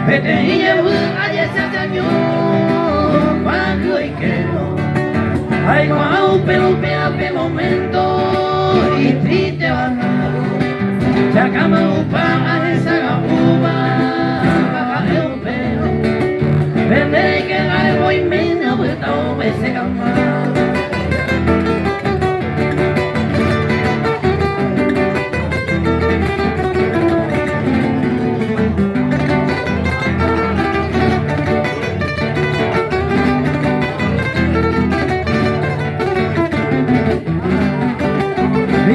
Vete y llevo a ese año, cuando y que no. Ay, guau, pero pe momento, y triste van a se acaba un pan a esa gabuba, baja un pelo. Vende que algo y menos, pues todo ese gama.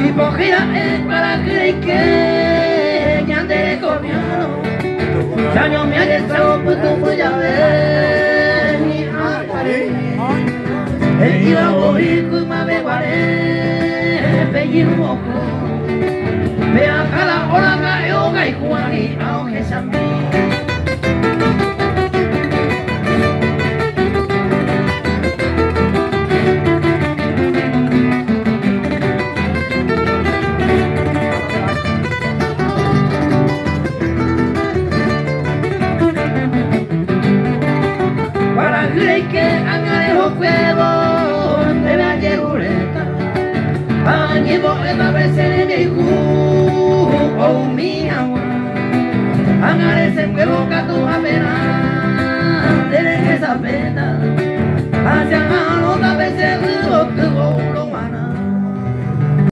Hipocría es para que ya te comió. Ya no me ha estado pues como ya ves ni aguaré. El iba a oír que me abeguaré, pedir un poco. Ve acá la hora que yo que jugarí, aunque sea mí. Que haga los huevos de la yegureta, a llevo esta vez